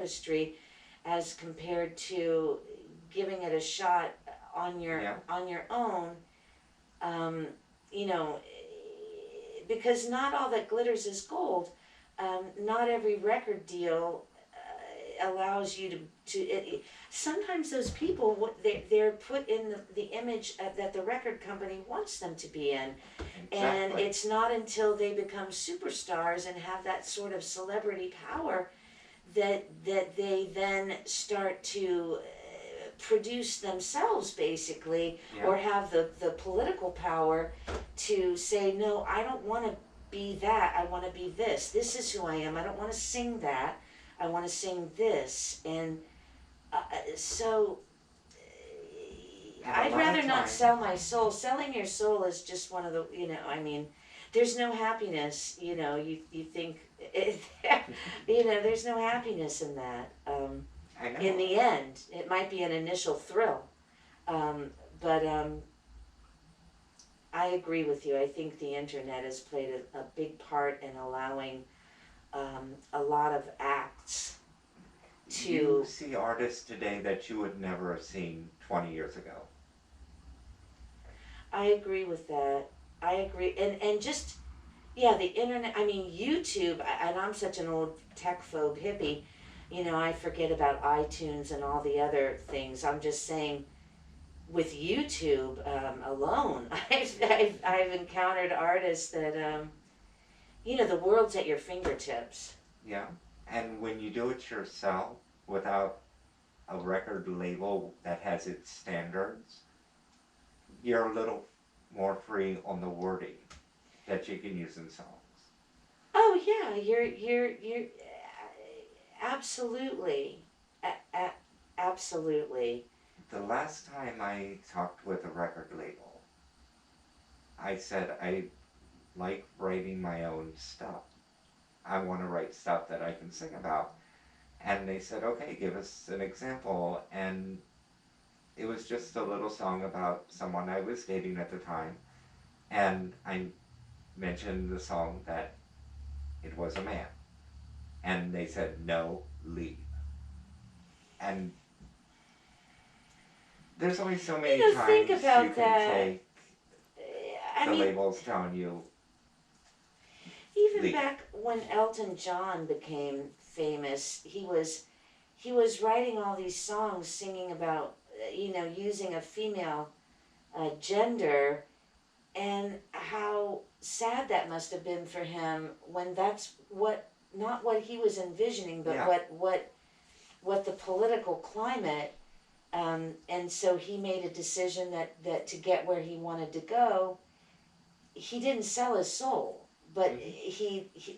industry as compared to giving it a shot on your Yeah. on your own. um, you know, because not all that glitters is gold. Not every record deal allows you sometimes those people, they're put in the image that the record company wants them to be in. And Exactly. it's not until they become superstars and have that sort of celebrity power that they then start to produce themselves, basically, Yeah. or have the political power to say, no, I don't want to be that, I want to be this. This is who I am. I don't want to sing that. I want to sing this. And so And a I'd lot of rather not times, sell my soul. Selling your soul is just one of the, I mean, there's no happiness, you think, there's no happiness in that. I In know. the end, it might be an initial thrill. Um, but I agree with you. I think the internet has played a big part in allowing a lot of acts You to. see artists today that you would never have seen 20 years ago. I agree with that. I agree. And just, yeah, the internet, I mean, YouTube, and I'm such an old tech phobe hippie, I forget about iTunes and all the other things. I'm just saying, with YouTube alone, I've encountered artists that, the world's at your fingertips. Yeah. And when you do it yourself without a record label that has its standards, you're a little more free on the wording that you can use in songs. Oh yeah, you're absolutely, absolutely. The last time I talked with a record label, I said I like writing my own stuff. I want to write stuff that I can sing about. And they said, okay, give us an example. And it was just a little song about someone I was dating at the time. And I mentioned the song that it was a man. And they said, no, leave. And there's only so many Think times you about can that. take I the mean, labels telling you, even leave. back when Elton John became famous, he was writing all these songs singing about, using a female gender, and how sad that must have been for him when that's what, not what he was envisioning, but Yeah. what the political climate. And so he made a decision that to get where he wanted to go, he didn't sell his soul, but Mhm.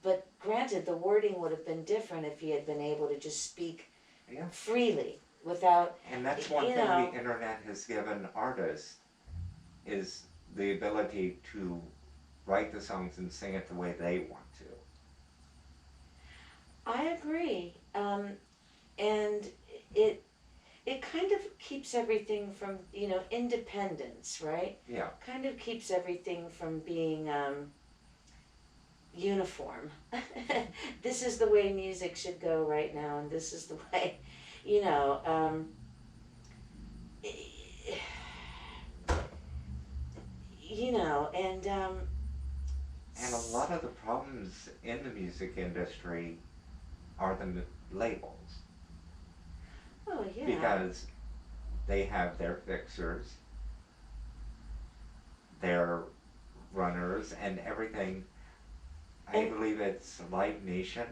but granted, the wording would have been different if he had been able to just speak Yeah. freely without, And that's one you thing the know. internet has given artists is the ability to write the songs and sing it the way they want to. I agree, and it it kind of keeps everything from, independence, right? Yeah. Kind of keeps everything from being uniform. This is the way music should go right now, and this is the way, you know. And And a lot of the problems in the music industry are the labels oh yeah, because they have their fixers, their runners, and everything. I and believe it's Live Nation.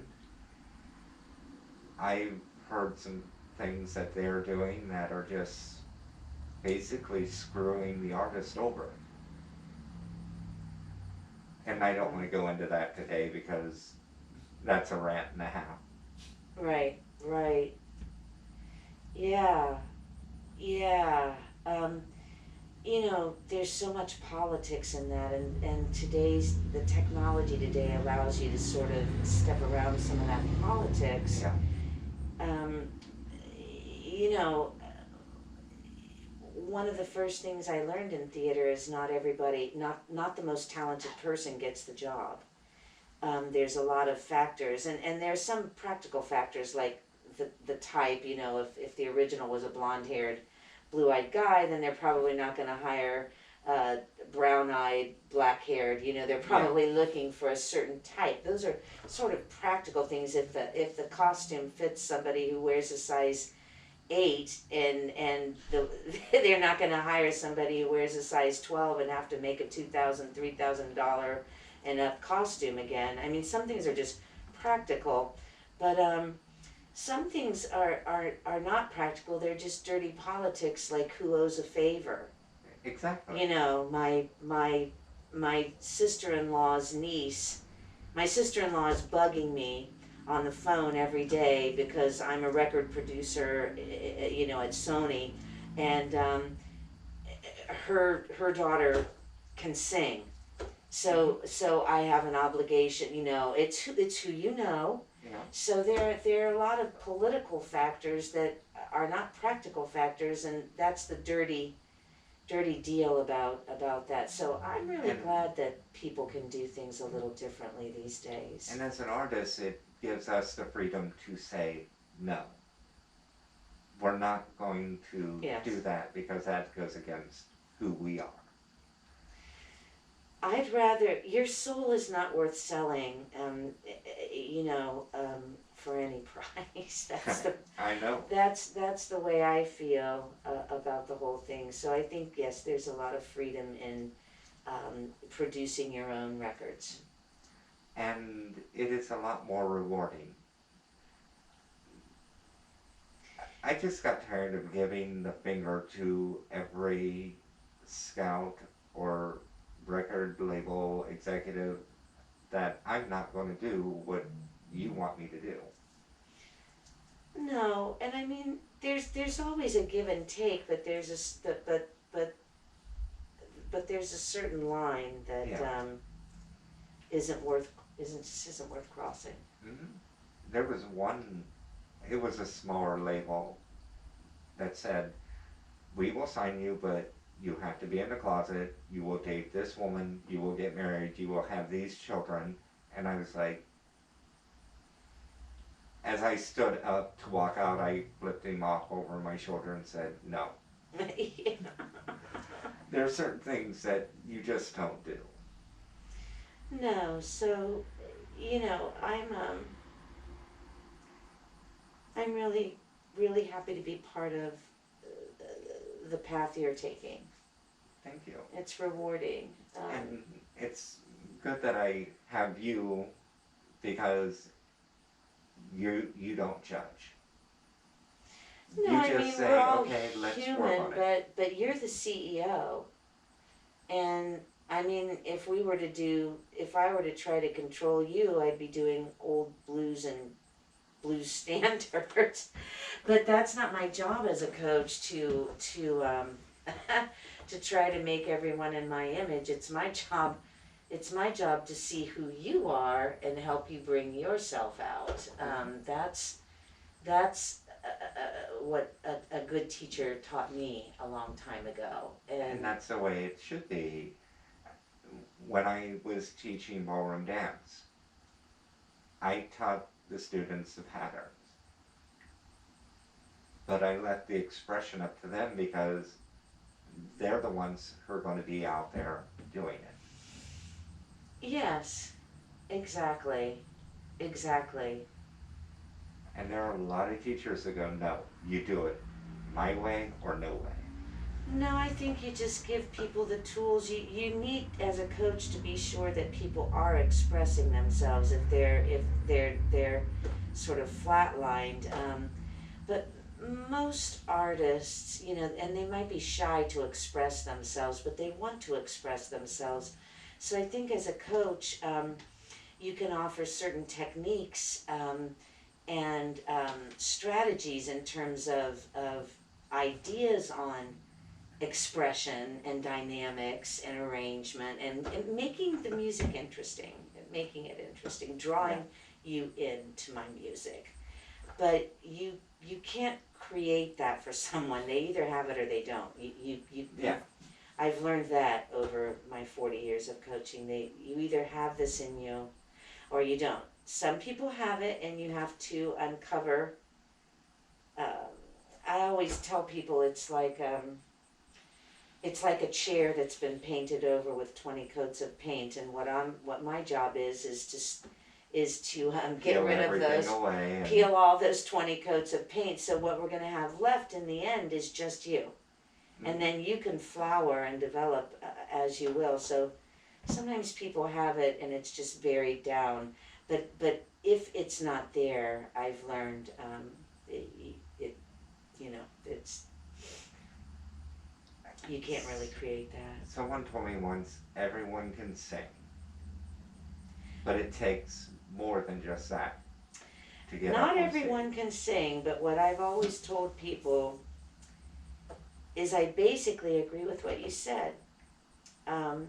I've heard some things that they're doing that are just basically screwing the artist over. And I don't want to go into that today because that's a rant and a half. right, right, yeah, yeah. Um, there's so much politics in that, and the technology today allows you to sort of step around some of that politics. Yeah. Um, you know, one of the first things I learned in theater is not everybody, not the most talented person gets the job. there's a lot of factors, and there's some practical factors like the type. If the original was a blonde-haired, blue-eyed guy, then they're probably not going to hire brown-eyed, black-haired. They're Yeah. probably looking for a certain type. Those are sort of practical things. If the costume fits somebody who wears a size 8, they're not going to hire somebody who wears a size 12 and have to make a $2,000, $3,000 and up costume again. I mean, some things are just practical, but some things are not practical. They're just dirty politics, like who owes a favor. Exactly. My sister-in-law's niece, my sister-in-law is bugging me on the phone every day because I'm a record producer, at Sony, and her daughter can sing. So I have an obligation. It's who you know. Yeah. So there are a lot of political factors that are not practical factors, and that's the dirty deal about that. So I'm really And glad that people can do things a little differently these days. and as an artist, it gives us the freedom to say no. We're not going to Yes. do that because that goes against who we are. I'd rather, your soul is not worth selling, for any price. I know. That's the way I feel about the whole thing. So I think, yes, there's a lot of freedom in producing your own records. And it is a lot more rewarding. I just got tired of giving the finger to every scout or record label executive that I'm not going to do what you want me to do. No, and I mean, there's always a give and take, but there's there's a certain line that Yeah. isn't worth crossing. Mm-hmm. There was one, it was a smaller label that said, we will sign you, but you have to be in the closet, you will date this woman, you will get married, you will have these children. And I was like, as I stood up to walk out, I flipped him off over my shoulder and said, no. Yeah. There are certain things that you just don't do. No, so I'm really really happy to be part of the path you're taking. Thank you. It's rewarding. And it's good that I have you because you don't judge. No, You I just mean, say, we're all okay, let's work human, on it. but you're the CEO, and I mean, if I were to try to control you, I'd be doing old blues and blues standards. But that's not my job as a coach to try to make everyone in my image. It's my job. It's my job to see who you are and help you bring yourself out. That's what a good teacher taught me a long time ago. And that's the way it should be. When I was teaching ballroom dance, I taught the students the patterns. But I left the expression up to them because they're the ones who are going to be out there doing it. Yes, exactly. And there are a lot of teachers that go, no, you do it my way or no way. No, I think you just give people the tools. You need, as a coach, to be sure that people are expressing themselves if they're sort of flatlined. But most artists, and they might be shy to express themselves, but they want to express themselves. So I think as a coach, you can offer certain techniques and strategies in terms of ideas on expression and dynamics and arrangement and making the music interesting, drawing you into my music. But you can't create that for someone. They either have it or they don't. Yeah. I've learned that over my 40 years of coaching. You either have this in you. or you don't. Some people have it, and you have to uncover. Um, I always tell people it's like a chair that's been painted over with 20 coats of paint, and what my job is to get Peel rid of everything those, away. And, peel all those 20 coats of paint. So what we're going to have left in the end is just you, and then you can flower and develop as you will. So sometimes people have it and it's just buried down, but if it's not there, I've learned it you know it's you can't really create that. someone told me once, everyone can sing, but it takes more than just that to get up Not on everyone stage. can sing, but what I've always told people is I basically agree with what you said. Um,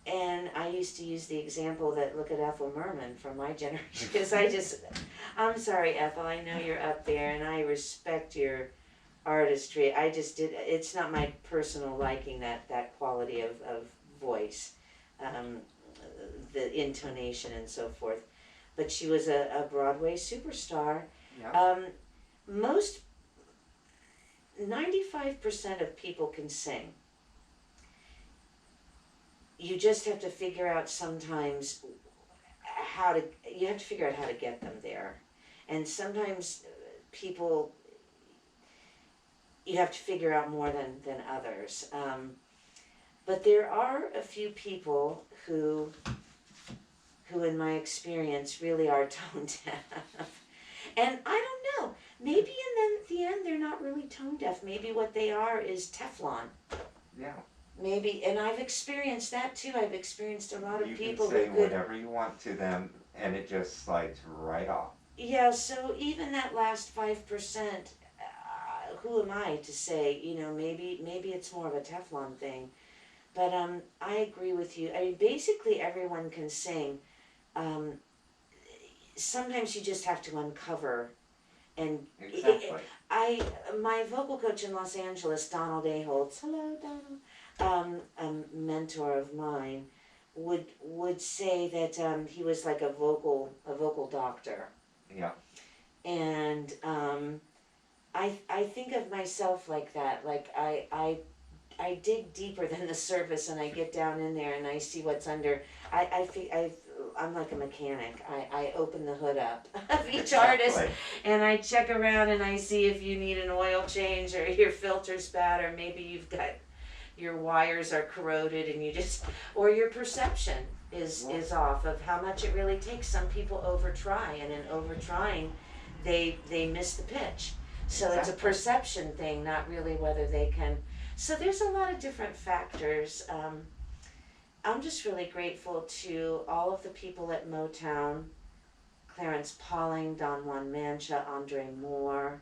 and I used to use the example that look at Ethel Merman from my generation, because I'm sorry, Ethel, I know you're up there and I respect your artistry. It's not my personal liking, that quality of voice, um, the intonation and so forth. But she was a Broadway superstar. Yeah. Most 95% of people can sing. You just have to figure out sometimes you have to figure out how to get them there. And sometimes people, you have to figure out more than others. But there are a few people who in my experience really are tone deaf. And I don't know, maybe in the end they're not really tone deaf. Maybe what they are is Teflon. Yeah. Maybe, and I've experienced that too. I've experienced a lot of You people can say who could, whatever you want to them, and it just slides right off. yeah, so even that last 5%, who am I to say, maybe it's more of a Teflon thing. But I agree with you. I mean, basically everyone can sing. Um, Sometimes you just have to uncover. And Exactly. my vocal coach in Los Angeles, Donald A. Holtz, hello Donald, a mentor of mine, would say that he was like a vocal doctor. Yeah. And I think of myself like that. Like I dig deeper than the surface, and I get down in there and I see what's under. I'm like a mechanic. I open the hood up of each artist, Exactly. and I check around and I see if you need an oil change, or your filter's bad, or maybe you've got your wires are corroded and or your perception is off of how much it really takes. Some people over try, and in over trying they miss the pitch. So it's a Exactly. perception thing, not really whether they can. So there's a lot of different factors. I'm just really grateful to all of the people at Motown, Clarence Pauling, Don Juan Mancha, Andre Moore,